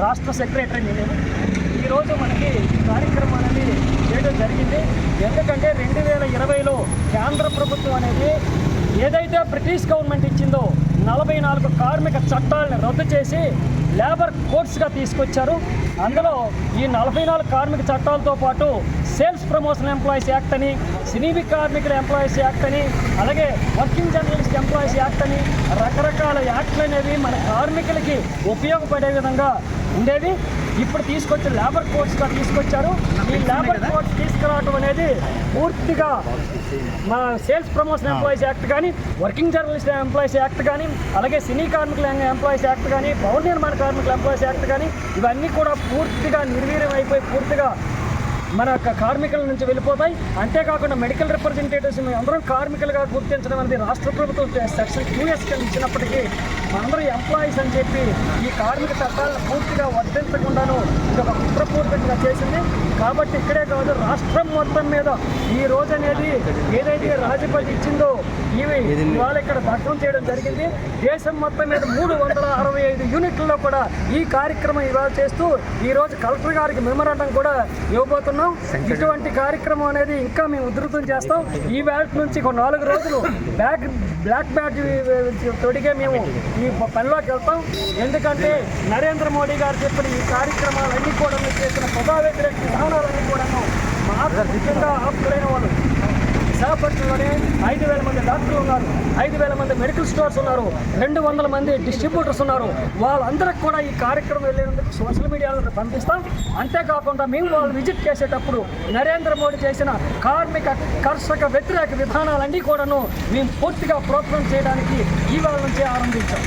రాష్ట్ర సెక్రటరీని నేను. ఈరోజు మనకి ఈ కార్యక్రమం అనేది చేయడం జరిగింది. ఎందుకంటే 2020లో కేంద్ర ప్రభుత్వం అనేది ఏదైతే బ్రిటిష్ గవర్నమెంట్ ఇచ్చిందో 44 కార్మిక చట్టాలను రద్దు చేసి లేబర్ కోడ్స్గా తీసుకొచ్చారు. అందులో ఈ 44 కార్మిక చట్టాలతో పాటు సేల్స్ ప్రమోషన్ ఎంప్లాయీస్ యాక్ట్ అని, సినీ కార్మికుల ఎంప్లాయీస్ యాక్ట్ అని, అలాగే వర్కింగ్ జర్నలిస్ట్ ఎంప్లాయీస్ యాక్ట్ అని రకరకాల యాక్ట్లు అనేవి మన కార్మికులకి ఉపయోగపడే విధంగా ఉండేవి. ఇప్పుడు తీసుకొచ్చి లేబర్ కోడ్స్గా తీసుకొచ్చారు. ఈ లేబర్ కోడ్స్ తీసుకురావడం అనేది పూర్తిగా మా సేల్స్ ప్రమోషన్ ఎంప్లాయీస్ యాక్ట్ కానీ, వర్కింగ్ జర్నలిస్ట్ ఎంప్లాయీస్ యాక్ట్ కానీ, అలాగే సినీ కార్మికుల ఎంప్లాయీస్ యాక్ట్ కానీ, భవన నిర్మాణ కార్మికుల ఎంప్లాయీస్ యాక్ట్ కానీ ఇవన్నీ కూడా పూర్తిగా నిర్వీర్యం అయిపోయి పూర్తిగా మన కార్మికుల నుంచి వెళ్ళిపోతాయి. అంతేకాకుండా మెడికల్ రిప్రజెంటేటివ్స్ అందరం కార్మికులుగా గుర్తించడం అనేది రాష్ట్ర ప్రభుత్వం సెక్షన్ 2S ఇచ్చినప్పటికీ మనందరూ ఎంప్లాయీస్ అని చెప్పి ఈ కార్మిక చట్టాలను పూర్తిగా వర్తించకుండాను ఇది ఒక కుట్రపూర్వకంగా చేసింది. కాబట్టి ఇక్కడే కాదు, రాష్ట్రం మొత్తం మీద ఈ రోజు అనేది ఏదైతే రాజపతి ఇచ్చిందో ఇవి ఇవాళ ఇక్కడ భగ్నం చేయడం జరిగింది. దేశం మొత్తం మీద 365 యూనిట్లలో కూడా ఈ కార్యక్రమం ఇవాళ చేస్తూ ఈరోజు కలెక్టర్ గారికి మెమరాండం కూడా ఇవ్వబోతున్నాం. ఇటువంటి కార్యక్రమం అనేది ఇంకా మేము ఉధృతం చేస్తాం. ఈ వేళ నుంచి ఒక 4 రోజులు బ్లాక్ బ్యాడ్జ్ తోడిగే మేము ఈ పనిలోకి వెళ్తాం. ఎందుకంటే నరేంద్ర మోడీ గారు చెప్పిన ఈ కార్యక్రమాలన్నీ కూడా చేసిన ప్రజా వ్యతిరేక విధానాలన్నీ కూడా మాకు ముఖ్యంగా ఆపులైన వాళ్ళు విశాఖపట్నంలోనే 5,000 మంది డాక్టర్లు ఉన్నారు, 5,000 మంది మెడికల్ స్టోర్స్ ఉన్నారు, 200 మంది డిస్ట్రిబ్యూటర్స్ ఉన్నారు. వాళ్ళందరికీ కూడా ఈ కార్యక్రమం వెళ్ళేందుకు సోషల్ మీడియాలో పంపిస్తాం. అంతేకాకుండా మేము వాళ్ళు విజిట్ చేసేటప్పుడు నరేంద్ర మోడీ చేసిన కార్మిక కర్షక వ్యతిరేక విధానాలన్నీ కూడాను మేము పూర్తిగా ప్రోత్సాహం చేయడానికి ఈ వాళ్ళ నుంచి ఆరంభించాం.